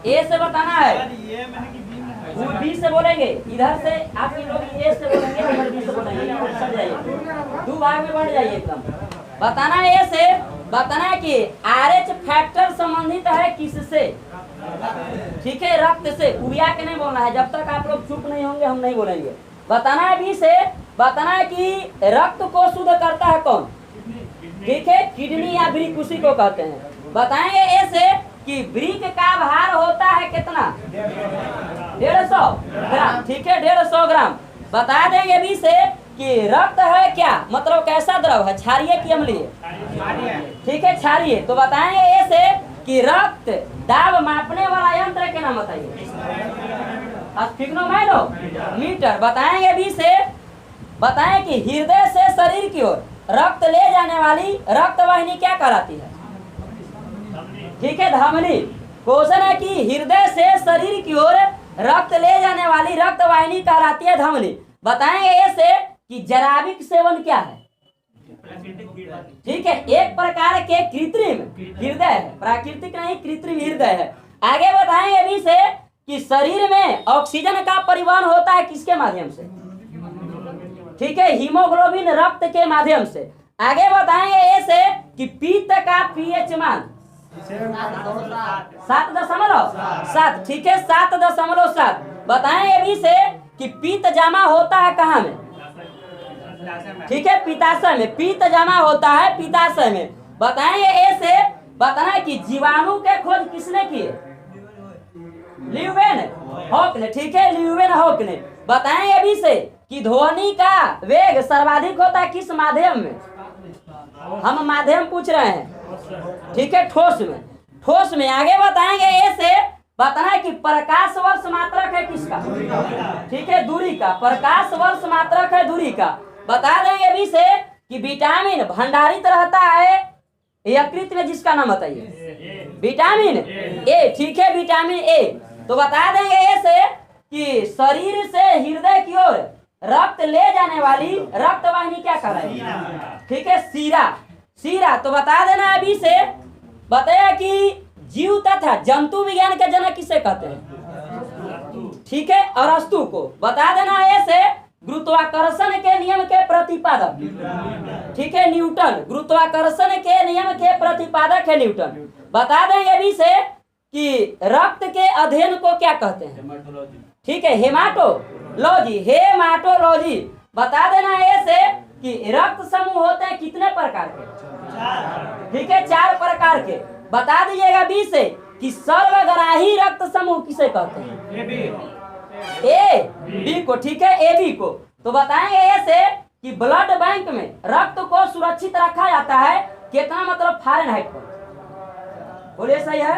ए से बताना है, वो बी से बोलेंगे, इधर से आप लोग ए से बोलेंगे, इधर बी से बोलेंगे, समझ जाइए, दो भाग में बढ़ जाइए एकदम। बताना है ए से, बताना है कि RH फैक्टर संबंधित है किससे, ठीक है, रक्त से। उबिया के नहीं बोलना है, जब तक आप लोग चुप नहीं होंगे हम नहीं बोलेंगे। बताना है बी से, बताना है कि रक्त को शुद्ध करता है कौन, ठीक है, किडनी या वृक्क उसी को कहते हैं। बताएंगे ए से कि वृक्क का भार होता है कितना, 150 ग्राम, ठीक है, 150 ग्राम। बता देंगे बी से कि रक्त है क्या, मतलब कैसा द्रव है, क्षारीय कि अम्लीय, ठीक है, क्षारीय। तो बताएंगे ए से कि रक्त दाब मापने वाला यंत्र के नाम बताइए, स्फिग्नोमीटर। बताएंगे बी से, बताएं कि हृदय से शरीर की ओर रक्त ले जाने वाली रक्त वाहिनी क्या कहलाती है, ठीक है, धमनी। क्वेश्चन है कि हृदय से शरीर की ओर रक्त ले जाने वाली रक्त वाहिनी कहलाती है धमनी। बताएंगे ये से कि जैविक सेवन क्या है, ठीक है, एक प्रकार के कृत्रिम हृदय है, प्राकृतिक नहीं कृत्रिम हृदय है। आगे बताएंगे भी से कि शरीर में ऑक्सीजन का परिवहन होता है किसके माध्यम से, ठीक है, हीमोग्लोबिन रक्त के माध्यम से। आगे बताएंगे ये से कि पित्त का पीएच मान 7.7, ठीक है, 7.7। बताएंगे भी से कि पित्त जमा होता है कहाँ में, ठीक है, पित्ताशय में, पित्त जमा होता है पित्ताशय में। बताएंगे ए से, बताना है कि जीवाणु के खोज किसने किए, ल्यूवेन हॉक ने, ठीक है, ल्यूवेन हॉक ने। बताएंगे भी से कि ध्वनि का वेग सर्वाधिक होता है किस माध्यम में, हम माध्यम पूछ रहे हैं, ठीक है, ठोस में, ठोस में। आगे बताएंगे ए से, बताना है कि प्रकाश वर्ष मात्रक है किसका, ठीक है, दूरी का, प्रकाश वर्ष मात्रक है दूरी का। बता देंगे भी से कि विटामिन भंडारित रहता है यकृत में, जिसका नाम बताइए, विटामिन ए, ठीक है, विटामिन ए। तो बता देंगे ए से कि शरीर से हृदय की ओर रक्त ले जाने वाली रक्त वाहिनी क्या कहलाएगी, ठीक है, शीरा, शीरा। तो बता देना अभी से, बताया कि जीव तथा जंतु विज्ञान के जनक किसे कहते हैं, ठीक है, अरस्तु को। बता देना ऐसे गुरुत्वाकर्षण के नियम के प्रतिपादक, ठीक है, न्यूटन, गुरुत्वाकर्षण के नियम के प्रतिपादक है न्यूटन। बता देंगे भी से कि रक्त के अध्ययन को क्या कहते हैं, ठीक है, हेमाटोलॉजी, हेमाटोलॉजी। बता देना ऐसे कि रक्त समूह होते हैं कितने प्रकार के, ठीक है, 4 प्रकार के। बता दीजिएगा बी से कि सर्वग्राही रक्त समूह किसे कहते हैं, ए बी को, ठीक है, ए बी को। तो बताएंगे ऐसे कि ब्लड बैंक में रक्त को सुरक्षित रखा जाता है कितना, मतलब फ़ारेनहाइट पर, बोलिए सही है,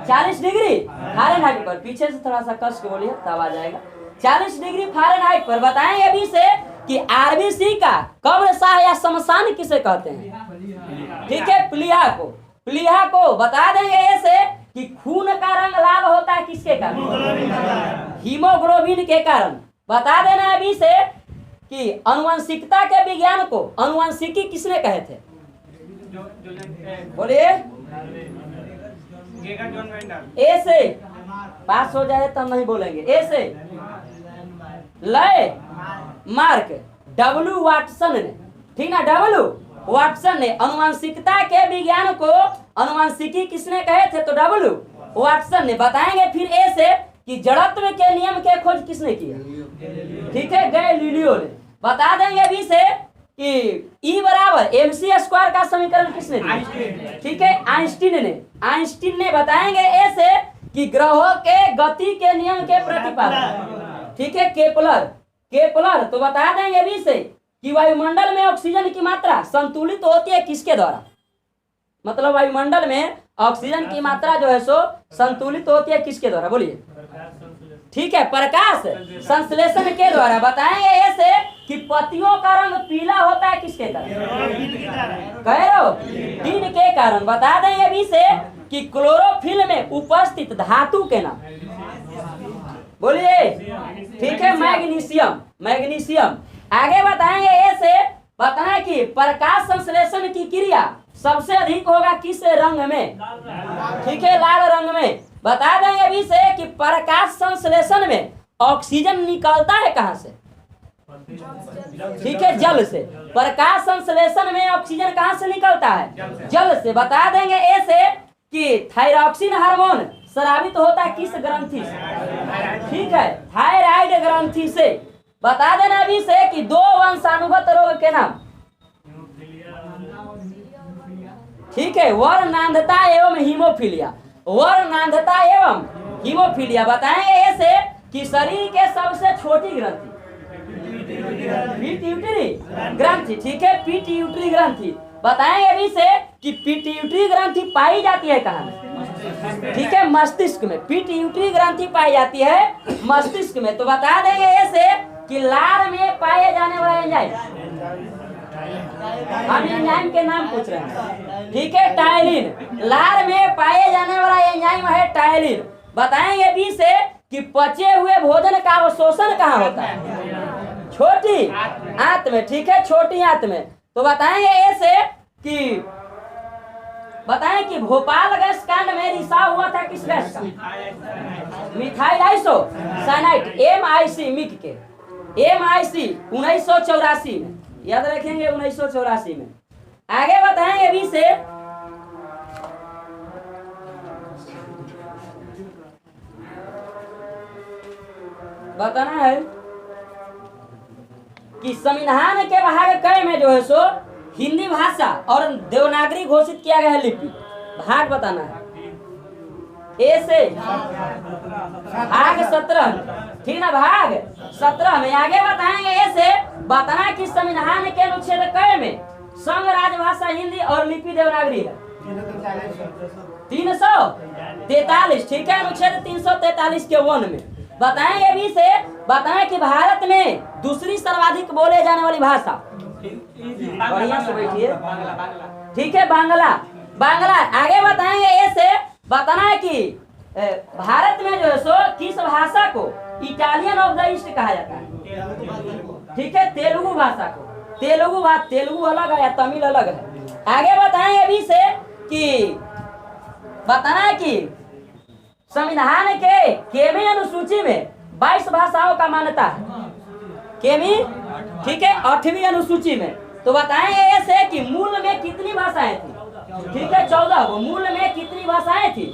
40 डिग्री फ़ारेनहाइट पर। पीछे से थोड़ा सा कस के बोलिए तब आ जाएगा, 40 डिग्री फ़ारेनहाइट पर। बताएंगे अभी से कि आरबीसी का कब्र शाह या शमशान किसे कहते हैं, ठीक है, प्लीहा को, प्लीहा को। बता देंगे ऐसे कि खून का रंग लाल होता है किसके कारण, हीमोग्लोबिन के कारण। बता देना अभी से कि अनुवंशिकता के विज्ञान को अनुवंशिकी किसने कहे थे, बोलिए, ए से पास हो जाए तब नहीं बोलेंगे, ए से लय मार्क डब्ल्यू वाटसन ने, ठीक ना, डब्ल्यू वाटसन ने अनुवंशिकता के विज्ञान को अनुवंशिकी किसने कहे थे, तो डब्ल्यू वाटसन ने। बताएंगे फिर ए से कि जड़त्व के नियम के खोज किसने किया, ठीक है, गैलीलियो ने। बता देंगे भी से कि E बराबर mc² का समीकरण किसने दिया, ठीक है, आइंस्टीन ने, आइंस्टीन ने। बताएंगे ए से कि ग्रहों के गति के नियम के प्रतिपादक, ठीक है, केपलर, केपलर। तो बता देंगे भी से कि वायुमंडल में ऑक्सीजन की मात्रा संतुलित होती है किसके द्वारा, मतलब वायुमंडल में ऑक्सीजन की मात्रा जो है सो संतुलित होती है किसके द्वारा, बोलिए, ठीक है, प्रकाश संश्लेषण के द्वारा। बताएंगे ऐसे कि पत्तियों का रंग पीला होता है किसके कारण, कह रहे हो, टिन के कारण। बता देंगे भी से कि क्लोरोफिल में उपस्थित धातु के नाम, बोलिए, ठीक है, मैग्नीशियम, मैग्नीशियम। आगे बताएंगे ऐसे, बताना कि प्रकाश संश्लेषण की क्रिया सबसे अधिक होगा किस रंग में, ठीक है, लाल रंग में। बता देंगे अभी से कि प्रकाश संश्लेषण में ऑक्सीजन निकलता है कहां से? ठीक है, जल से। प्रकाश संश्लेषण में ऑक्सीजन कहां से निकलता है? जल से। बता देंगे ऐसे कि थायरॉक्सिन हार्मोन स्रावित होता है किस ग्रंथि से? ठीक है, थायराइड ग्रंथि से। बता देना अभी से कि दो वंशानुगत रोग के नाम। ठीक है, वर्णांधता एवं हीमोफीलिया। वर्णांधता एवं हीमोफीलिया बताएंगे ऐसे कि शरीर के सबसे छोटी ग्रंथि पिट्यूटरी ग्रंथि। ठीक है, पिट्यूटरी ग्रंथि। बताएंगे अभी से कि पिट्यूटरी ग्रंथि पाई जाती है कहाँ? ठीक है, मस्तिष्क में। पिट्यूटरी ग्रंथि पाई जाती है मस्तिष्क में। तो बता देंगे ऐसे कि लार में पाए जाने वाला एंजाइम, हम एंजाइम के नाम पूछ रहे हैं। ठीक है, टायलिन। लार में पाए जाने वाला एंजाइम है टायलिन। बताएंगे अभी से कि पचे हुए भोजन का अवशोषण कहाँ होता है? छोटी आंत में। ठीक है, छोटी आंत में। तो बताएंगे ऐसे कि बताएं कि भोपाल गैस कांड में रिसाव हुआ था किस गैस का? मिथाइल आइसोसाइनाइड, MIC, मिक के MIC 1984 में। याद रखेंगे 1984 में। आगे बताएंगे अभी से बताना है कि संविधान के भाग क में जो है सो हिंदी भाषा और देवनागरी घोषित किया गया है लिपि। भाग बताना है। ऐसे भाग 17, ठीक ना, भाग 17 में। आगे बताएंगे ऐसे बताना कि संविधान के अनुच्छेद क में संघ राजभाषा हिंदी और लिपि देवनागरी है 343। ठीक है, अनुच्छेद 343 के 1 में। बताएंगे अभी से बताएं कि भारत में दूसरी सर्वाधिक बोले जाने वाली भाषा, बढ़िया से बैठिए, ठीक है, बांग्ला। बांग्ला। आगे बताएंगे ऐसे बताना है कि भारत में जो है सो किस भाषा को इटालियन ऑफ द ईस्ट कहा जाता है? ठीक है, तेलुगु भाषा को। तेलुगु अलग है या तमिल अलग है। आगे बताएंगे अभी से कि बताना है कि संविधान के केमी अनुसूची में 22 भाषाओं का मान्यता है। केमी, ठीक है, 8वीं अनुसूची में। तो बताएंगे ऐसे कि मूल में कितनी भाषाएं थी? ठीक है, 14 को। मूल में कितनी भाषाएं थी?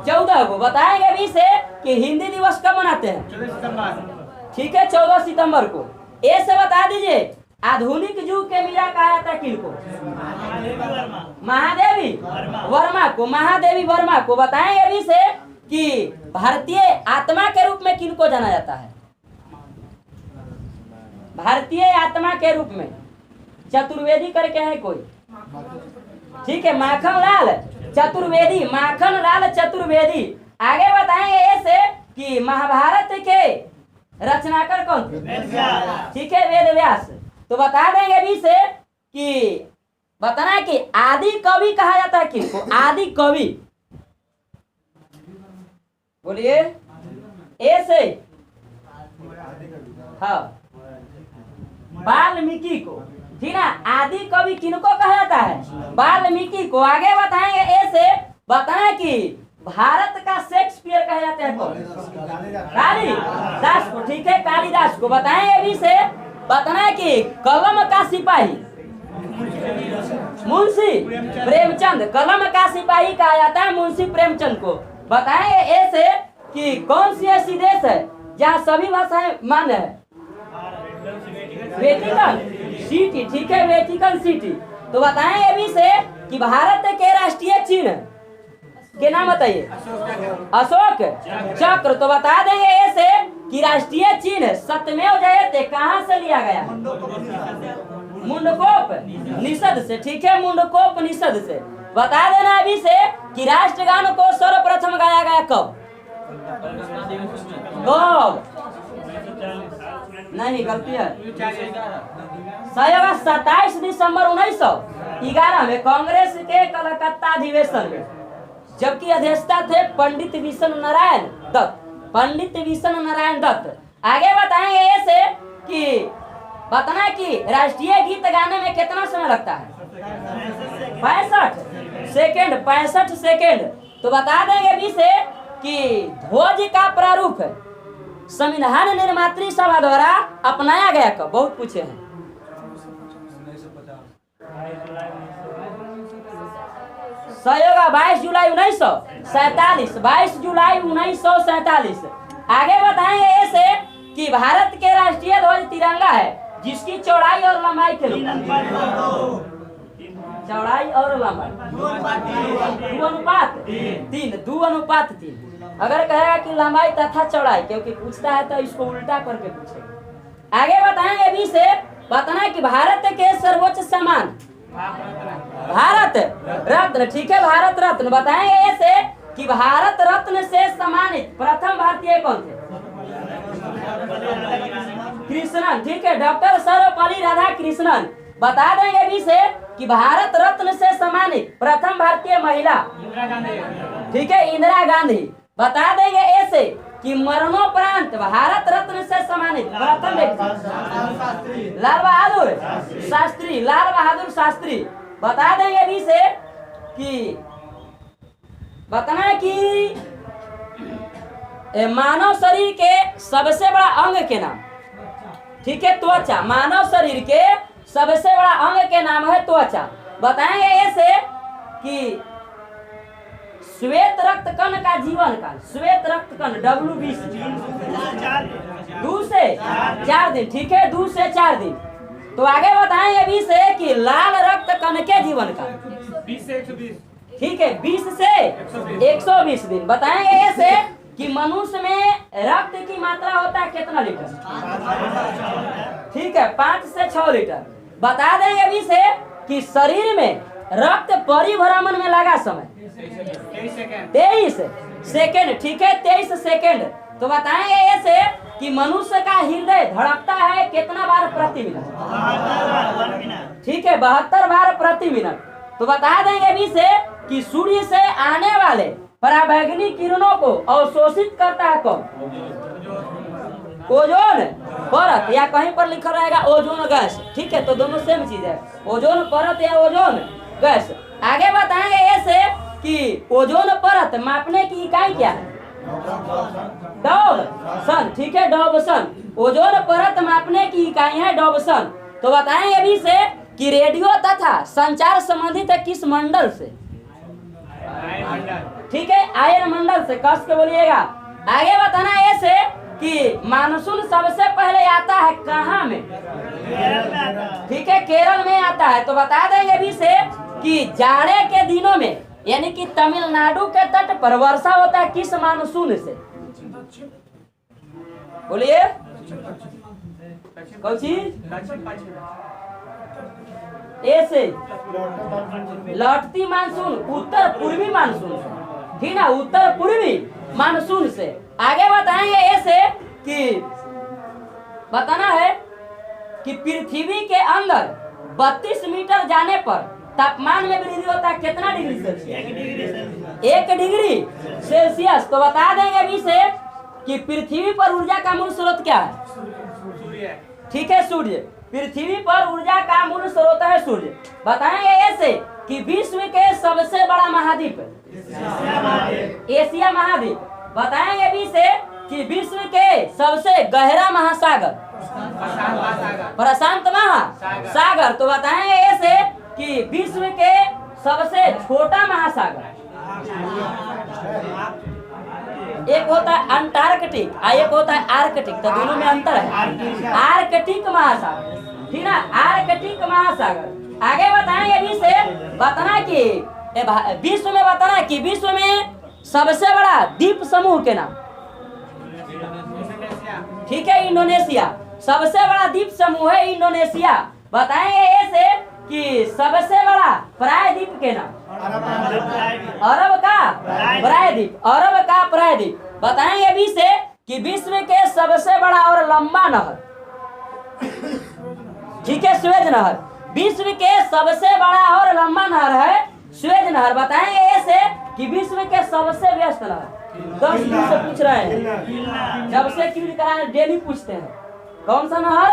14 को। बताएंगे अभी से कि हिंदी दिवस कब मनाते हैं? ठीक है, 14 सितंबर को। ऐसे बता दीजिए आधुनिक युग के मीरा कहा जाता है किनको? महादेवी वर्मा को। महादेवी वर्मा को। बताएंगे अभी से कि भारतीय आत्मा के रूप में किनको जाना जाता है? भारतीय आत्मा के रूप में चतुर्वेदी करके है कोई। ठीक है, माखन लाल चतुर्वेदी। माखन लाल चतुर्वेदी। आगे बताएंगे ऐसे कि महाभारत के रचनाकार कौन थे? ठीक है, वेद व्यास। तो बता देंगे अभी से कि बताना है कि आदि कवि कहा जाता है किसको? आदि कवि बोलिए ऐसे। हाँ, वाल्मीकि को। ठीक ना, आदि कवि किनको कहा जाता है? वाल्मीकि को। आगे बताएंगे ऐसे बताना कि भारत का शेक्सपियर कहा जाता है कौन? कालिदास को। ठीक है, कालिदास को। बताएंगे अभी से बताना कि कलम का सिपाही मुंशी प्रेमचंद। कलम का सिपाही कहा जाता है मुंशी प्रेमचंद को। बताएंगे ऐसे कि कौन सी ऐसी देश है जहाँ सभी भाषाएं मान्य है? Vatican city. ठीक है, वेटिकन सिटी। तो बताएंगे अभी से कि भारत के राष्ट्रीय चिन्ह के नाम बताइए। अशोक चक्र। तो बता देंगे ऐसे कि राष्ट्रीय चिन्ह सत्यमेव जयते कहाँ से लिया गया? मुंडकोप निषद से। ठीक है, मुंडकोप निषद से। बता देना अभी से कि राष्ट्रगान को सर्वप्रथम गाया गया कब? नहीं, गलती है। 27 दिसंबर 1911 में कांग्रेस के कलकत्ता अधिवेशन में, जबकि अध्यक्षता थे पंडित विष्णु नारायण दत्त। पंडित विष्णु नारायण दत्त। आगे बताएंगे ऐसे कि बताना कि राष्ट्रीय गीत गाने में कितना समय लगता है? 65 सेकेंड। 65 सेकेंड। तो बता देंगे अभी से कि ध्वज का प्रारूप संविधान निर्मात्री सभा द्वारा अपनाया गया कब? बहुत पूछे हैं। सहयोग 22 जुलाई 1947, 22 जुलाई 1947। आगे बताएंगे ऐसे कि भारत के राष्ट्रीय ध्वज तिरंगा है जिसकी चौड़ाई और लंबाई के चौड़ाई और लंबाई 2:3। अगर कहेगा कि लंबाई तथा चौड़ाई, क्योंकि पूछता है तो इसको उल्टा करके पूछेगा। आगे बताएंगे भी से बताना कि भारत के सर्वोच्च सम्मान भारत रत्न, ठीक है, भारत रत्न। बताएंगे ऐसे कि भारत रत्न से सम्मानित प्रथम भारतीय कौन थे? कृष्णन, ठीक है, डॉक्टर सर्वपल्ली राधाकृष्णन। बता देंगे भी से कि भारत रत्न से सम्मानित प्रथम भारतीय महिला, ठीक है, इंदिरा गांधी। बता देंगे ऐसे कि मरणोपरांत भारत रत्न से सम्मानित प्रथम व्यक्ति लाल बहादुर शास्त्री, लाल बहादुर शास्त्री। बता देंगे भी से कि बताना कि मानव शरीर के सबसे बड़ा अंग के नाम, ठीक है, त्वचा। मानव शरीर के सबसे बड़ा अंग के नाम है त्वचा। बताएंगे ऐसे कि श्वेत रक्त कण का जीवन काल, श्वेत रक्त कण WBC 2 से 4 दिन, ठीक है, 2 से 4 दिन। तो आगे बताएंगे भी से कि लाल रक्त कण के जीवन काल 20 से 120, ठीक है, 20 से 120 दिन। बताएंगे ऐसे कि मनुष्य में रक्त की मात्रा होता है कितना लीटर? ठीक है, 5 से 6 लीटर। बता देंगे भी से कि शरीर में रक्त परिभ्रमण में लगा समय 23 सेकेंड, ठीक है, 23 सेकेंड। तो बताएंगे ऐसे कि मनुष्य का हृदय धड़कता है कितना बार प्रति मिनट? ठीक है, 72 बार प्रति मिनट। तो बता देंगे भी से कि सूर्य से आने वाले पराबैंगनी किरणों को अवशोषित करता है कौन? ओजोन परत, या कहीं पर लिखा रहेगा ओजोन गैस, ठीक है, तो दोनों सेम चीज है, ओजोन परत या ओजोन गैस। आगे बताएंगे ऐसे कि ओजोन परत मापने की इकाई क्या है? डॉबसन, ठीक है, डॉबसन। ओजोन परत मापने की इकाई है डॉबसन। तो बताएंगे भी से कि रेडियो तथा संचार संबंधित है किस मंडल से? ठीक है, आयन मंडल से। कस के बोलिएगा। आगे बताना ऐसे कि मानसून सबसे पहले आता है कहाँ में? ठीक है, केरल में आता है। तो बता देंगे भी से कि जाड़े के दिनों में यानी कि तमिलनाडु के तट पर वर्षा होता है किस मानसून से? बोलिए, कौन चीज? ऐसे लौटती मानसून, उत्तर पूर्वी मानसून से, ठीक ना, उत्तर पूर्वी मानसून से। आगे बताएंगे ऐसे कि बताना है कि पृथ्वी के अंदर 32 मीटर जाने पर तापमान में वृद्धि होता है कितना डिग्री सेल्सियस? 1 degree Celsius. तो बता देंगे भी से कि पृथ्वी पर ऊर्जा का मूल स्रोत क्या है? सूर्य, ठीक है, सूर्य। पृथ्वी पर ऊर्जा का मूल स्रोत है सूर्य। बताएंगे ऐसे कि विश्व के सबसे बड़ा महाद्वीप एशिया महाद्वीप। बताएंगे भी से कि विश्व के सबसे गहरा महासागर प्रशांत महासागर। तो बताएंगे ऐसे कि विश्व के सबसे छोटा महासागर एक होता है अंटार्कटिक और एक होता है आर्कटिक। तो दोनों में अंतर है। आर्कटिक महासागर, ठीक ना, आर्कटिक महासागर। आगे बताएंगे भी से बताना कि विश्व में बताना कि विश्व में सबसे बड़ा द्वीप समूह के नाम, ठीक है, इंडोनेशिया। सबसे बड़ा द्वीप समूह है इंडोनेशिया। बताएंगे ऐसे कि सबसे बड़ा प्रायद्वीप के नाम? अरब का प्रायद्वीप, अरब का प्रायद्वीप। बताएंगे भी से कि विश्व के सबसे बड़ा और लंबा नहर, ठीक है, स्वेज नहर। विश्व के सबसे बड़ा और लंबा नहर है स्वेज नहर। बताएंगे ऐसे कि विश्व के सबसे व्यस्त नहर 10 दिन से पूछ रहे हैं, जब से क्विज कराए डेली पूछते हैं कौन सा नहर?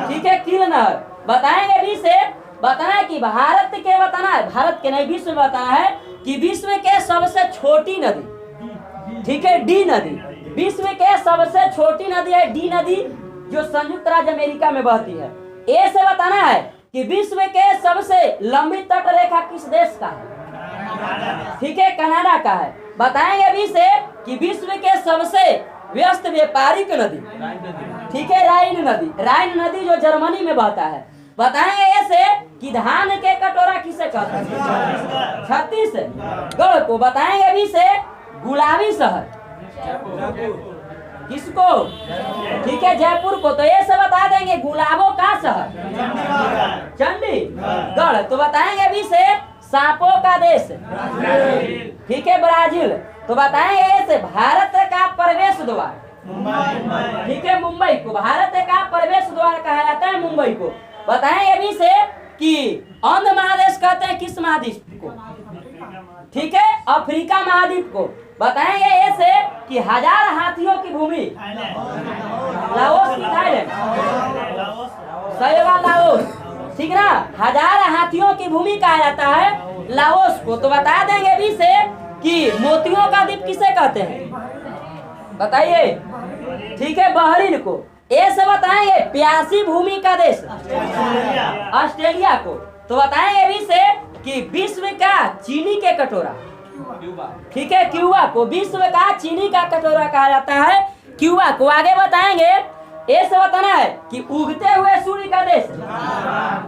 ठीक है, कील नहर। बताएंगे भी से बताना है कि भारत के बताना है, भारत के नहीं विश्व में बताना है कि विश्व के सबसे छोटी नदी, ठीक है, डी नदी विश्व के सबसे छोटी नदी है डी नदी, जो संयुक्त राज्य अमेरिका में बहती है। ए से बताना है कि विश्व के सबसे लंबी तट रेखा किस देश का है, ठीक है, कनाडा का है। बताएंगे बी से कि विश्व के सबसे व्यस्त व्यापारिक नदी, ठीक है, राइन नदी। राइन नदी जो जर्मनी में बहता है। बताएंगे ऐसे कि धान के कटोरा किसे कहते हैं, छत्तीसगढ़ को। बताएंगे भी से गुलाबी शहर किसको, ठीक है, जयपुर को। तो ये से बता देंगे गुलाबों का शहर चंडीगढ़। तो बताएंगे भी से सांपों का देश, ठीक है, ब्राजील। तो बताएंगे ऐसे भारत का प्रवेश द्वार, ठीक है, मुंबई को। भारत का प्रवेश द्वार कहा जाता है मुंबई को। बताएंगे भी से कि अंध महादेश कहते हैं किस महाद्वीप को, ठीक है, अफ्रीका महाद्वीप को। बताएंगे ऐसे कि 1000 हाथियों की भूमि लाओस की, थाईलैंड, सही होगा लाओस, ठीक ना। 1000 हाथियों की भूमि कहा जाता है लाओस को। तो बता देंगे भी से कि मोतियों का द्वीप किसे कहते हैं, बताइए, ठीक है, बहरीन को। ए से बताएंगे प्यासी भूमि का देश ऑस्ट्रेलिया को। तो बताएंगे भी से कि विश्व का चीनी के कटोरा, ठीक है, क्यूबा को। विश्व का चीनी का कटोरा कहा जाता है क्यूबा को। आगे बताएंगे ए से बताना है कि उगते हुए सूर्य का देश,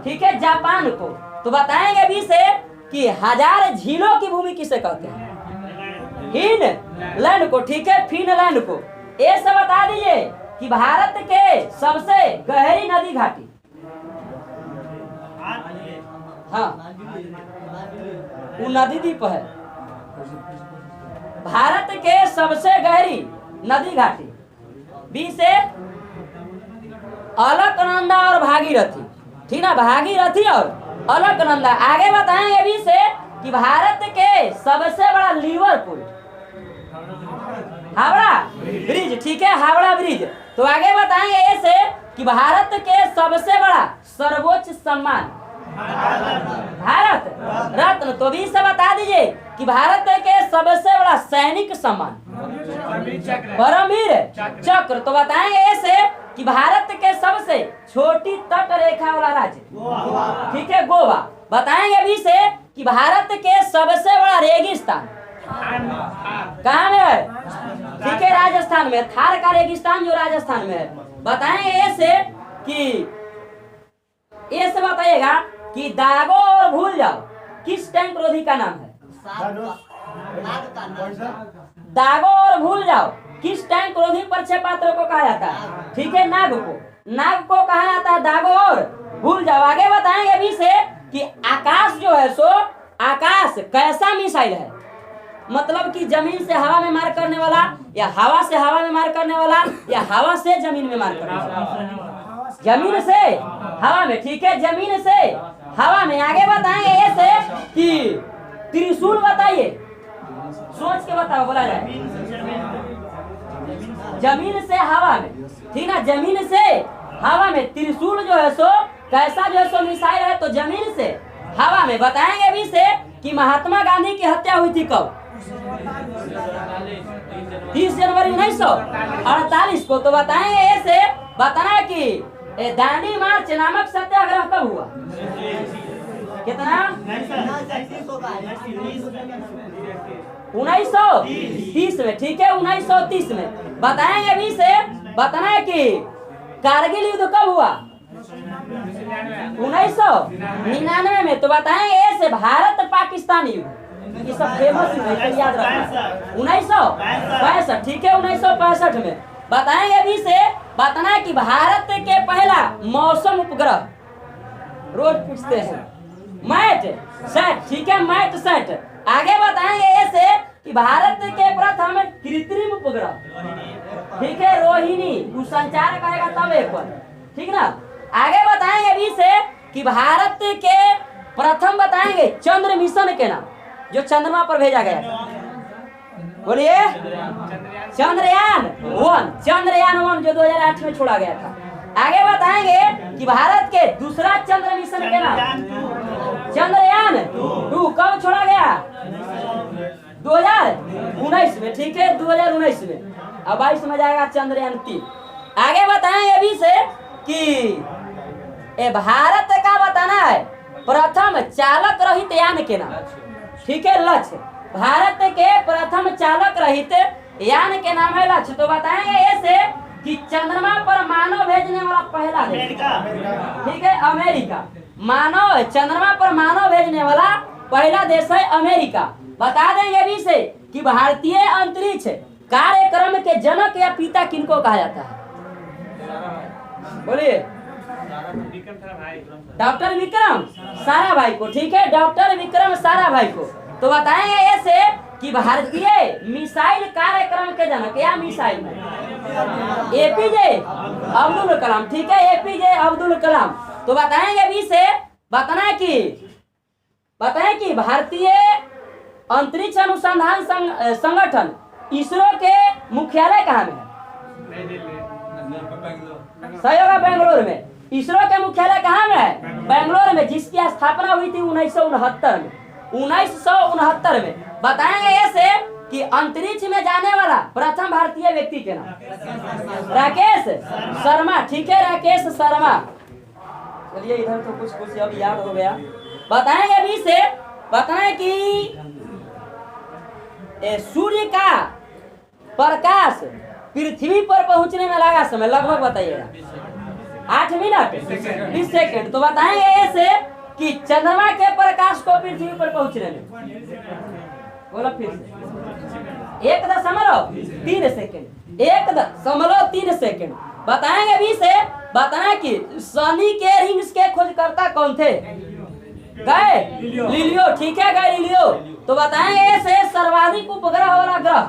ठीक है, जापान को। तो बताएंगे भी से कि 1000 झीलों की भूमि किसे कहते हैं, फिनलैंड को, ठीक है, फिनलैंड को। ए से बता दीजिए कि भारत के सबसे गहरी नदी घाटी, हाँ, वो नदी द्वीप है। भारत के सबसे गहरी नदी घाटी बी से अलकनंदा और भागीरथी, ठीक ना, भागीरथी और अलकनंदा। आगे बताएंगे भी से कि भारत के सबसे बड़ा लिवरपूल हावड़ा ब्रिज, ठीक है, हावड़ा ब्रिज। तो आगे बताएंगे ऐसे कि भारत के सबसे बड़ा सर्वोच्च सम्मान भारत रत्न। तो भी से बता दीजिए कि भारत के सबसे बड़ा सैनिक सम्मान परमवीर चक्र। तो बताएंगे ऐसे कि भारत के सबसे छोटी तट रेखा वाला राज्य, ठीक है, गोवा। बताएंगे भी से कि भारत के सबसे बड़ा रेगिस्तान कहाँ में है, ठीक है, राजस्थान में। थार का रेगिस्तान जो राजस्थान में है। बताएंगे ऐसे कि ऐसे बताइएगा कि दागो और भूल जाओ किस टैंक रोधी का नाम है, दागो और भूल जाओ किस टैंक रोधी परिचय पात्रों को कहा जाता है, ठीक है, नाग को। नाग को कहा जाता है दागो और भूल जाओ। आगे बताएंगे भी से कि आकाश जो है सो आकाश कैसा मिसाइल है, मतलब कि जमीन से हवा में मार करने वाला, या हवा से हवा में मार करने वाला, या हवा से जमीन में मार करने वाला, जमीन से हवा में, ठीक है, जमीन से हवा में। आगे बताएंगे ऐसे कि त्रिशूल, बताइए, सोच के बताओ, बोला जाए, जमीन से हवा में, ठीक ना, जमीन से हवा में त्रिशूल जो है सो कैसा जो है सो मिसाइल है, तो जमीन से हवा में। बताएंगे भी से कि महात्मा गांधी की हत्या हुई थी कब, 30 जनवरी 1948 को। तो बताएंगे ऐसे बताना कि दांडी मार्च नामक सत्याग्रह कब हुआ, कितना, 1930 में, ठीक है, 1930 में। बताएंगे भी से बताना है कि कारगिल युद्ध कब हुआ, 1999 में। तो बताएंगे ऐसे भारत पाकिस्तान युद्ध, ये सब फेमस है, याद रखना, 1965, ठीक है, 1965 में। बताएंगे भी से बताना है कि भारत के पहला मौसम उपग्रह, रोज पूछते हैं, मैट सेट, ठीक है, मैट सेट। आगे बताएंगे ऐसे कि भारत के प्रथम कृत्रिम उपग्रह, ठीक है, रोहिणी, वो संचार करेगा तब एक पर, ठीक ना। आगे बताएंगे भी से कि भारत के प्रथम बताएंगे चंद्र मिशन के नाम, जो चंद्रमा पर भेजा गया था, बोलिए, चंद्रयान 1, चंद्रयान 1 जो 2008 में छोड़ा गया था। आगे बताएंगे कि भारत के दूसरा चंद्र मिशन के नाम चंद्रयान 2 कब छोड़ा गया, 2019 में। में, ठीक है, 2019 में, और 22 में जाएगा चंद्रयान 3। आगे बताएं ये भी से कि भारत का बताना है प्रथम चालक रहित यान के नाम, ठीक है, लक्ष्य। भारत के प्रथम चालक रहित यान के नाम है लक्ष्य। तो बताएंगे ऐसे कि चंद्रमा पर मानव भेजने वाला पहला देश, ठीक है, अमेरिका। मानव चंद्रमा पर मानव भेजने वाला पहला देश है अमेरिका। बता देंगे भी से कि भारतीय अंतरिक्ष कार्यक्रम के जनक या पिता किनको कहा जाता है? बोलिए। डॉक्टर विक्रम साराभाई को, ठीक है, डॉक्टर विक्रम साराभाई को। तो बताएंगे ऐसे कि भारतीय मिसाइल कार्यक्रम के जनक या मिसाइल एपीजे अब्दुल कलाम, ठीक है, एपीजे अब्दुल कलाम। तो बताएंगे भी से बताएं कि भारतीय अंतरिक्ष अनुसंधान संगठन इसरो के मुख्यालय कहाँ में है? सही होगा, बेंगलोर में। इसरो के मुख्यालय कहाँ में है? बेंगलोर में, जिसकी स्थापना हुई थी 1969 में। 1969 में। बताएंगे ऐसे कि अंतरिक्ष में जाने वाला प्रथम भारतीय व्यक्ति के नाम राकेश शर्मा, ठीक है, राकेश शर्मा। चलिए इधर तो कुछ अब याद हो गया। बताएंगे अभी से बताएं कि सूर्य का प्रकाश पृथ्वी पर पहुंचने में लगा समय लगभग बताइएगा 8 मिनट 20 सेकंड। तो बताएंगे ऐसे कि चंद्रमा के प्रकाश को पृथ्वी पर पहुंचने में, बोलो फिर से, 1.3 सेकंड, 1.3 सेकंड। बताएंगे अभी से बताना कि शनि के रिंग्स के खोजकर्ता कौन थे? गैलीलियो, ठीक है, गैलीलियो। तो बताएंगे ऐसे सर्वाधिक उपग्रह वाला ग्रह,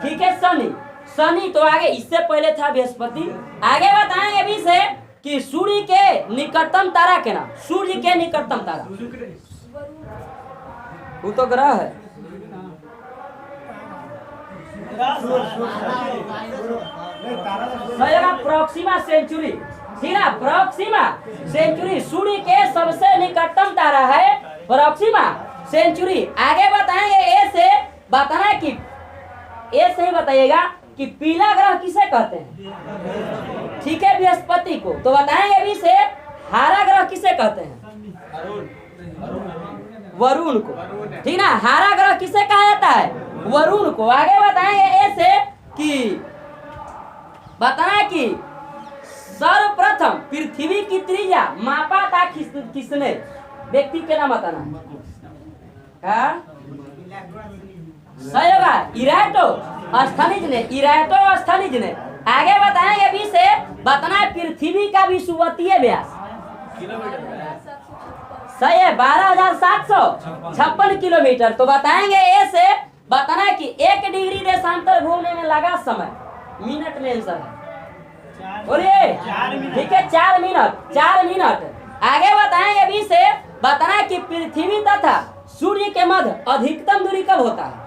ठीक है, शनि। तो आगे इससे पहले था बृहस्पति। आगे बताएंगे अभी से कि सूर्य के निकटतम तारा के नाम, सूर्य के निकटतम तारा, वो तो ग्रह है। प्रोक्सिमा सेंचुरी, ठीक है, प्रोक्सिमा सेंचुरी सूर्य के सबसे निकटतम तारा है प्रोक्सिमा सेंचुरी। आगे बताएंगे ऐसे बताना कि ऐसे ही बताइएगा कि पीला ग्रह किसे कहते हैं? ठीक है, बृहस्पति को। तो बताएंगे अभी से हरा ग्रह किसे कहते हैं? वरुण को, ठीक ना। हरा ग्रह किसे कहा जाता है? वरुण को। आगे बताएंगे ऐसे कि बताना कि सर्वप्रथम पृथ्वी की त्रिज्या मापा था किसने? व्यक्ति के नाम बताना। सही होगा, इराटो अस्थनीज ने। आगे बताएंगे अभी से बताना है पृथ्वी का विषुवतीय व्यास सही है 12,756 किलोमीटर। तो बताएंगे ऐसे बताना है कि 1 डिग्री देशांतर घूमने में लगा समय मिनट में आंसर है, बोलिए, ठीक है, 4 मिनट। आगे बताएंगे अभी से बताना है कि पृथ्वी तथा सूर्य के मध्य अधिकतम दूरी कब होता है?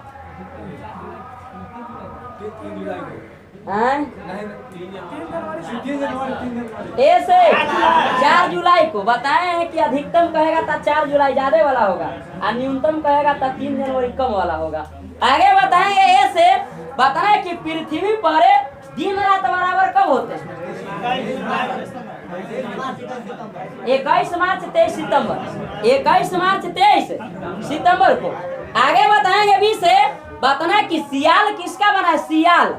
ऐसे 4 जुलाई को बताए हैं कि अधिकतम कहेगा तो 4 जुलाई ज्यादा वाला होगा और न्यूनतम कहेगा तो 3 जनवरी कम वाला होगा। आगे बताएंगे ऐसे बताना है कि पृथ्वी पर दिन रात बराबर कब होते हैं? 21 मार्च 23 सितंबर, 21 मार्च 23 सितंबर को। आगे बताएंगे अभी से बताना है कि सियाल किसका बना है? सियाल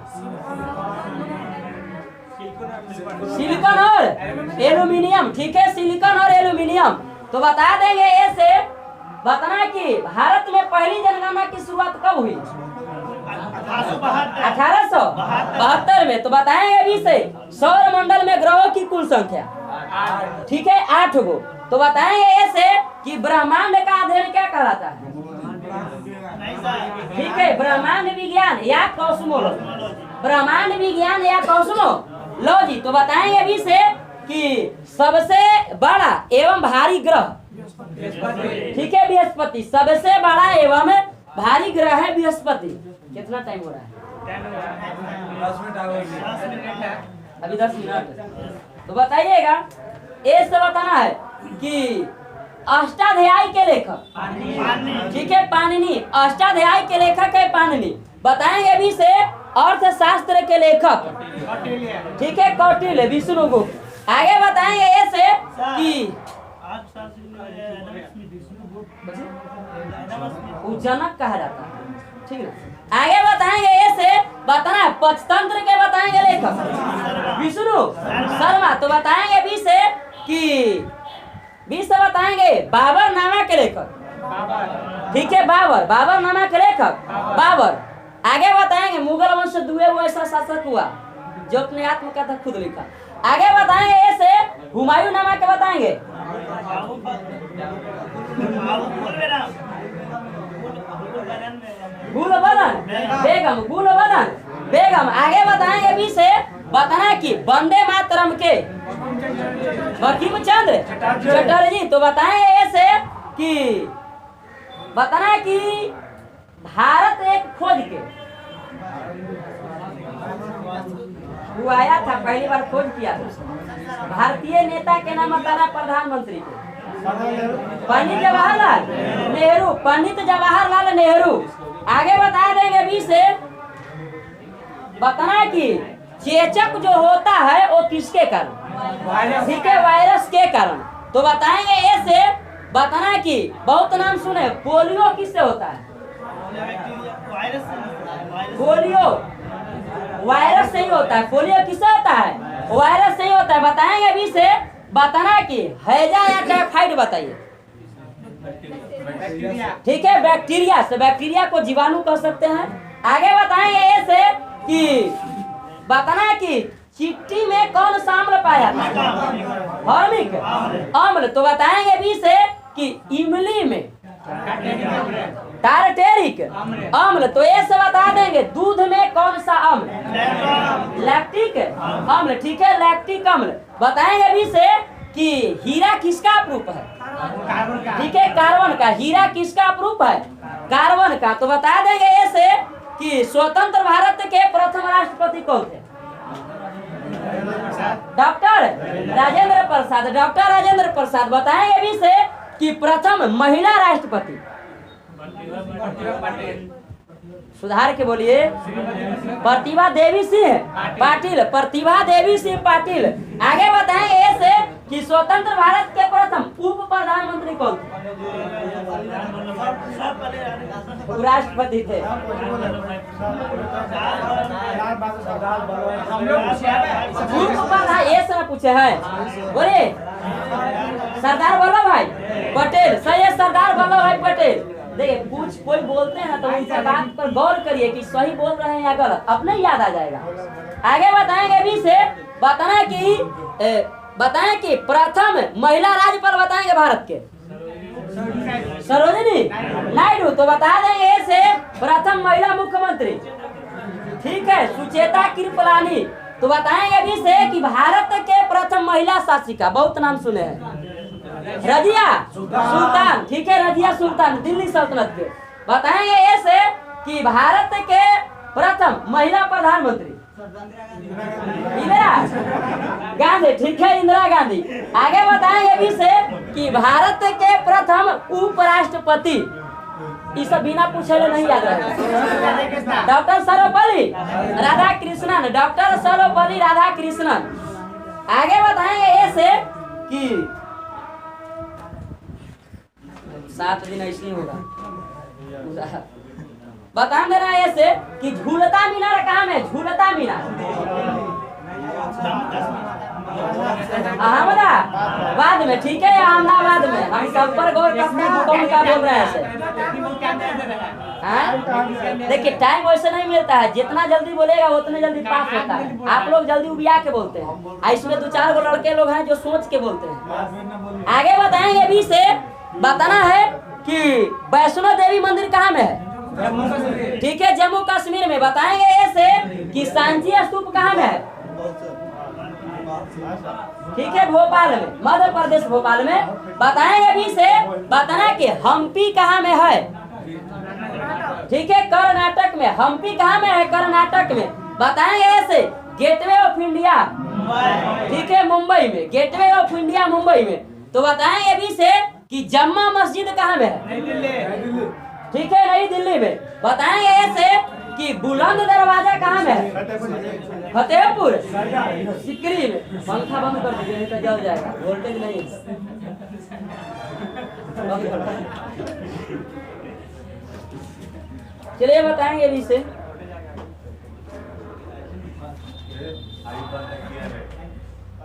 सिलिकॉन और एल्यूमिनियम, ठीक है, सिलिकॉन और एल्यूमिनियम। तो बता देंगे ऐसे बताना है कि भारत में पहली जनगणना की शुरुआत कब हुई? 1872 में। तो बताएंगे अभी से सौर मंडल में ग्रहों की कुल संख्या, ठीक है, 8 गो। तो बताएंगे ऐसे कि ब्रह्मांड का अध्ययन क्या कहलाता है? ठीक है, ब्रह्मांड विज्ञान या कॉस्मोलॉजी, ब्रह्मांड विज्ञान या कॉस्मोलॉजी। तो बताएंगे अभी से कि सबसे बड़ा एवं भारी ग्रह, ठीक है, बृहस्पति। सबसे बड़ा एवं भारी ग्रह है बृहस्पति। कितना टाइम हो रहा है? 10 मिनट, अभी 10 मिनट। तो बताइएगा ऐसे बताना है कि अष्टाध्यायी के लेखक, ठीक है, पाणिनि, अष्टाध्यायी के लेखक है पाणिनि। बताएंगे भी से अर्थशास्त्र के लेखक, ठीक है, कौटिल्य विष्णुगुप्त। आगे बताएंगे ए से कि वो जनक कहा जाता है, ठीक है। आगे बताएंगे ए से बताना है पंचतंत्र के, बताएंगे लेखक विष्णु शर्मा। तो बताएंगे बी से कि बी से बताएंगे बाबर नामा के लेखक, ठीक है, बाबर नामा के लेखक बाबर। आगे बताएंगे मुगल वंश से दुए वो ऐसा शासक हुआ जो अपने आत्मकथा खुद लिखा। आगे बताएंगे ए से हुमायूं नामा के, बताएंगे गुलबदन बेगम। आगे बताएंगे बी से बताना कि वंदे मातरम के बंकिम चंद्र चटर्जी। तो बताएंगे ए से कि बताना कि भारत एक खोज के वो आया था, पहली बार खोज किया था। भारतीय नेता के नाम बताना प्रधानमंत्री के, पंडित जवाहरलाल नेहरू, पंडित जवाहरलाल नेहरू। आगे बता देंगे भी से बताना कि चेचक जो होता है वो किसके कारण, ठीक है, वायरस के कारण। तो बताएंगे ए से बताना कि बहुत नाम सुने, पोलियो किससे होता है, पोलियो वायरस से ही होता है। पोलियो किससे होता है, वायरस से ही होता है। बताएंगे भी से बताना कि हैजा या टाइफाइड, बताइए, ठीक है, बैक्टीरिया से, बैक्टीरिया को जीवाणु कह सकते हैं। आगे बताएंगे ए से कि बताना कि चिट्ठी में कौन सा अम्ल पाया था, फॉर्मिक अम्ल। तो बताएंगे भी से कि इमली में टारटेरिक अम्ल। तो ये से बता देंगे दूध में कौन सा अम्ल, लैक्टिक अम्ल, ठीक है, लैक्टिक अम्ल। बताएंगे भी से कि हीरा किसका अप्रूप है, ठीक है, कार्बन का। हीरा किसका अप्रूप है, कार्बन का। तो बता देंगे ऐसे कि स्वतंत्र भारत के प्रथम राष्ट्रपति कौन थे, डॉक्टर राजेंद्र प्रसाद, डॉक्टर राजेंद्र प्रसाद। बताएंगे भी से कि प्रथम महिला राष्ट्रपति, सुधार के बोलिए, प्रतिभा देवी सिंह पाटिल, प्रतिभा देवी सिंह पाटिल। आगे बताएंगे ऐसे कि स्वतंत्र भारत के प्रथम उप प्रधानमंत्री कौन थे, राष्ट्रपति थे, ये सब पूछे हैं, बोले सरदार वल्लभ भाई पटेल। सही है, सरदार वल्लभ भाई पटेल। देखिए कुछ कोई बोलते हैं ना तो उनकी बात पर गौर करिए कि सही बोल रहे हैं या गलत, अपने याद आ जाएगा। आगे बताएंगे भी से बताएं कि प्रथम महिला राज्यपाल बताएंगे भारत के, सरोजिनी नायडू। तो बता देंगे ऐसे प्रथम महिला मुख्यमंत्री, ठीक है, सुचेता कृपलानी। तो बताएंगे भी से कि भारत के प्रथम महिला शासिका, बहुत नाम सुने हैं, रजिया सुल्तान, ठीक है, रजिया सुल्तान, दिल्ली सल्तनत के। बताएंगे ऐसे कि भारत के प्रथम महिला प्रधानमंत्री इंदिरा गांधी, ठीक है, इंदिरा गांधी। आगे बताएंगे भी से कि भारत के प्रथम उपराष्ट्रपति, ये सब बिना पूछे नहीं याद रहेगा, डॉक्टर सर्वपल्ली राधाकृष्णन, डॉक्टर सर्वपल्ली राधाकृष्णन। आगे बताएंगे ऐसे कि 7 दिन ऐसे होगा। बता दे रहा है ऐसे कि झूलता मीनार कहाँ में, झूलता मीनार अहमदाबाद में, ठीक है, अहमदाबाद में। हम सब पर गौर करते हैं, कौन क्या बोल रहे हैं ऐसे। देखिए टाइम वैसे नहीं मिलता है, जितना जल्दी बोलेगा उतने जल्दी पास होता है। आप लोग जल्दी उबिया के बोलते हैं, इसमें 2-4 गो लड़के लोग हैं जो सोच के बोलते हैं। आगे बताएंगे भी से बताना है कि वैष्णो देवी मंदिर कहाँ में है, ठीक है, जम्मू कश्मीर में। बताएंगे ऐसे कि सांची स्तूप कहाँ में है, ठीक है, भोपाल में, मध्य प्रदेश भोपाल में। बताएंगे भी से बताना कि हम्पी कहाँ में है, ठीक है, कर्नाटक में। हम्पी कहाँ में है, कर्नाटक में। बताएंगे ऐसे गेटवे ऑफ इंडिया, ठीक है, मुंबई में, गेटवे ऑफ इंडिया मुंबई में। तो बताएंगे भी से कि जम्मा मस्जिद कहाँ में है, ठीक है, नई दिल्ली में। बताएंगे ऐसे कि फतेहपुर सिकरी में। पंखा बंद कर दीजिए, नहीं तो जल जाएगा, वोल्टेज नहीं। चलिए बताएंगे अभी से।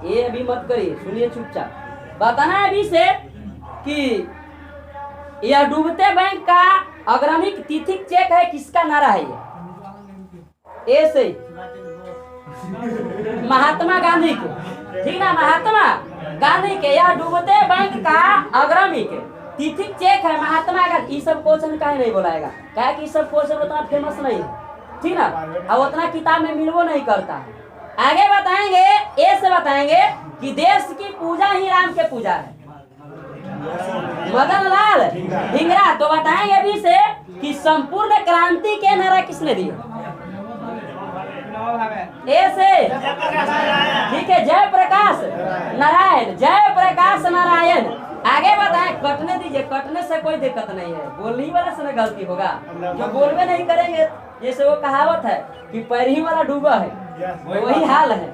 ये अभी मत करिए, सुनिए चुपचाप। बताना है अभी से कि यह डूबते बैंक का अग्रमिक तिथिक चेक है, किसका नारा है ये? ए से महात्मा गांधी के, ठीक ना, महात्मा गांधी के। यह डूबते बैंक का अग्रमिक तिथिक चेक है महात्मा गांधी। ये सब क्वेश्चन काहे नहीं बोलाएगा, क्या कि सब क्वेश्चन उतना फेमस नहीं है, ठीक ना, और उतना किताब में मिलवो नहीं करता। आगे बताएंगे, ए से बताएंगे कि देश की पूजा ही राम के पूजा है, मदन लाल धिंगरा। तो बताएंगे अभी से कि संपूर्ण क्रांति के नारा किसने दिया? ए से, ठीक है, जय प्रकाश नारायण, जय प्रकाश नारायण। आगे बताएं, कटने दीजिए, कटने से कोई दिक्कत नहीं है, बोलने वाला से ना गलती होगा, जो बोलवे नहीं करेंगे। जैसे वो कहावत है कि पैर वाला डूबा है, वही हाल है।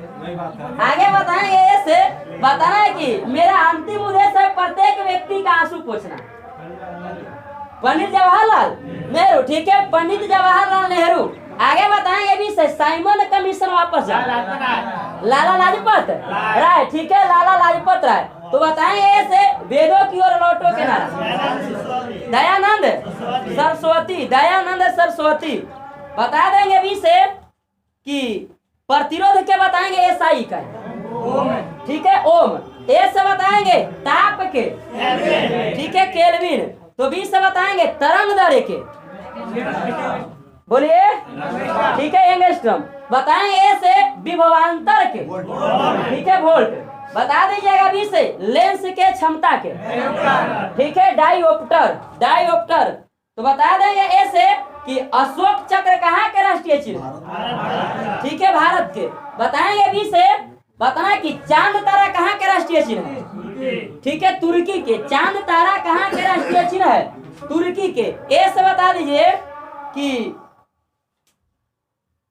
आगे बताएंगे, ऐसे बताना है कि मेरा अंतिम उद्देश्य है प्रत्येक व्यक्ति का आंसू पोंछना। पंडित जवाहरलाल नेहरू, ठीक है, पंडित जवाहरलाल नेहरू। आगे बताएंगे भी से साइमन कमीशन वापस जाए, लाला लाजपत राय, ठीक है, लाला लाजपत राय। तो बताएंगे ऐसे वेदों की ओर लौटो के नारा, दयानंद सरस्वती, दयानंद सरस्वती। बता देंगे भी से कि प्रतिरोध के बताएंगे एसआई का, ठीक है, ओम। ए से बताएंगे ताप के, ठीक है, केल्विन। तो बी से बताएंगे तरंग दैर्घ्य के, बोलिए, ठीक है, एंगस्ट्रॉम। बताएंगे ए से विभवांतर के, ठीक है, वोल्ट। बता दीजिएगा बी से लेंस के क्षमता के, ठीक है, डायोप्टर, डायोप्टर। तो बता देंगे ए से कि अशोक चक्र कहाँ के राष्ट्रीय चिन्ह, ठीक है, भारत के। बताएंगे बी से बताना कि चांद तारा कहाँ के राष्ट्रीय चिन्ह है, ठीक है, तुर्की के। चांद तारा कहाँ के राष्ट्रीय चिन्ह है, तुर्की के। ए से बता दीजिए कि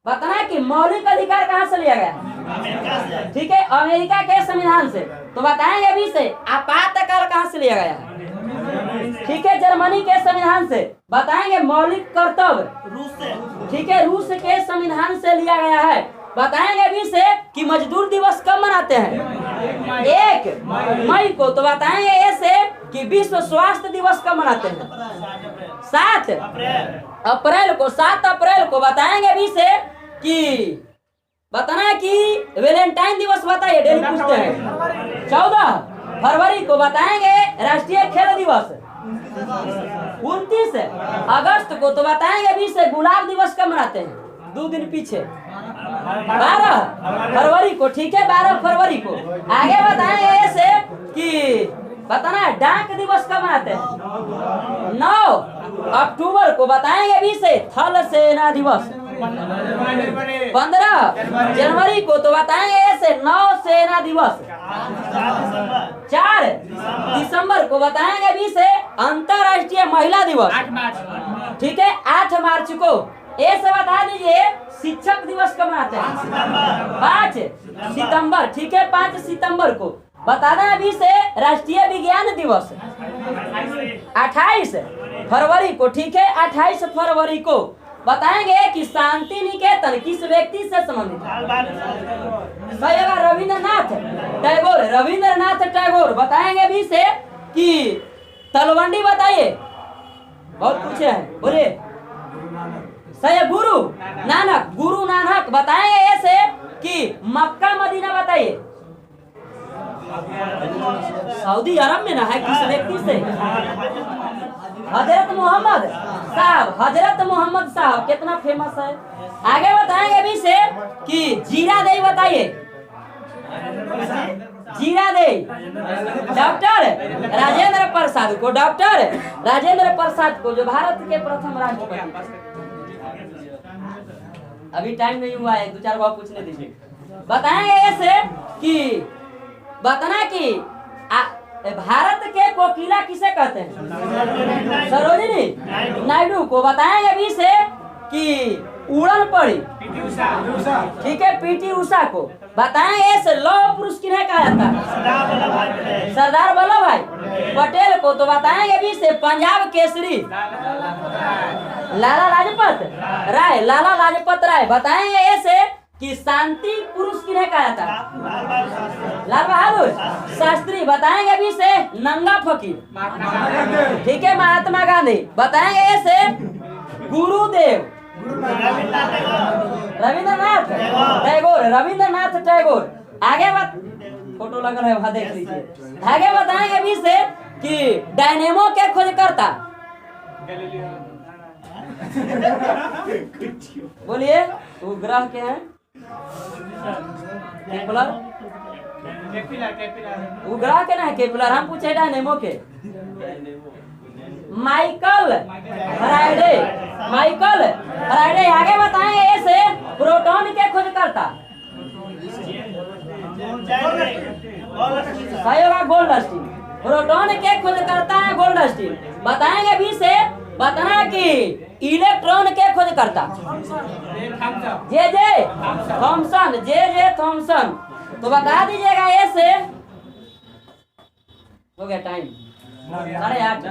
बताना कि मौलिक अधिकार कहाँ से लिया गया, ठीक है, अमेरिका के संविधान से। तो बताएंगे अभी से आपातकाल कहाँ से लिया गया है, ठीक है, जर्मनी के संविधान से। बताएंगे मौलिक कर्तव्य रूस से, ठीक है, रूस के संविधान से लिया गया है। बताएंगे अभी से कि मजदूर दिवस कब मनाते हैं, 1 मई को। तो बताएंगे ऐसे कि विश्व स्वास्थ्य दिवस कब मनाते हैं, 7 अप्रैल को, 7 अप्रैल को। बताएंगे अभी से कि बताना है कि वैलेंटाइन दिवस बताइए, डेली पूछते हैं, 14 फरवरी को। बताएंगे राष्ट्रीय खेल दिवस 29 अगस्त को। तो बताएंगे अभी से गुलाब दिवस कब मनाते हैं, 2 दिन पीछे, 12 फरवरी को, ठीक है, 12 फरवरी को। आगे बताएंगे ऐसे कि बताना है डाक दिवस कब मनाते हैं, 9 अक्टूबर को। बताएंगे अभी से थल सेना दिवस 15 जनवरी को। तो बताएंगे ऐसे नौ सेना दिवस 4 दिसंबर को। बताएंगे अभी से अंतरराष्ट्रीय महिला दिवस, ठीक है, 8 मार्च को। ए से बता दीजिए शिक्षक दिवस कब मनाते हैं, 5 सितंबर, ठीक है, 5 सितंबर को। बताना अभी से राष्ट्रीय विज्ञान दिवस 28 फरवरी को, ठीक है, 28 फरवरी को। बताएंगे कि शांति निकेतन किस व्यक्ति से संबंधित है, रविंद्रनाथ टैगोर, रविंद्रनाथ टैगोर। बताएंगे अभी से कि तलवंडी बताइए, बहुत पूछे हैं, बोलिए, सही, गुरु नानक, गुरु नानक। बताएंगे ऐसे कि मक्का मदीना बताइए, सऊदी अरब में ना है, किस व्यक्ति से, हजरत मोहम्मद साहब, हजरत मोहम्मद साहब, कितना फेमस है। आगे बताएंगे अभी से कि जीरा देई बताइए, जीरा देई, डॉक्टर राजेंद्र प्रसाद को, डॉक्टर राजेंद्र प्रसाद को, जो भारत के प्रथम राष्ट्रपति। अभी टाइम नहीं हुआ है, 2-4 बार पूछने दीजिए। बताएंगे ऐसे कि बताना कि भारत के कोकिला किसे कहते हैं, सरोजिनी नायडू को। बताएंगे अभी से कि उड़न पड़ी, पीटी उषा। ठीक है, पीटी उषा को बताएं ऐसे लौह पुरुष किन्हें कहा जाता है? सरदार वल्लभ भाई पटेल को। तो बताएंगे भी से पंजाब केसरी लाला लाजपत राय, लाला लाजपत राय। बताएंगे ऐसे कि शांति पुरुष किन्हें कहा जाता है? लाल बहादुर शास्त्री। बताएंगे अभी से नंगा फकीर, ठीक है, महात्मा गांधी। बताएंगे ऐसे गुरुदेव रविंद्रनाथ टैगोर, रविंद्रनाथ टैगोर। आगे बात फोटो लगल है वहां देख लीजिए। आगे बताएंगे अभी से कि डायनेमो के खोजकर्ता बोलिए, वो ग्रह के हैं केपलर, वो ग्रह के ना है केपलर। हम पूछे डायनेमो के माइकल फैराडे, माइकल फैराडे। आगे बताएंगे ऐसे प्रोटॉन के खोजकर्ता सही होगा गोल्डस्टीन। प्रोटॉन के खोजकर्ता है गोल्डस्टीन। बताएंगे भी से बताना कि इलेक्ट्रॉन के खोजकर्ता जे जे थॉमसन, जे जे थॉमसन। तो बता दीजिएगा ऐसे हो गया टाइम 8:30।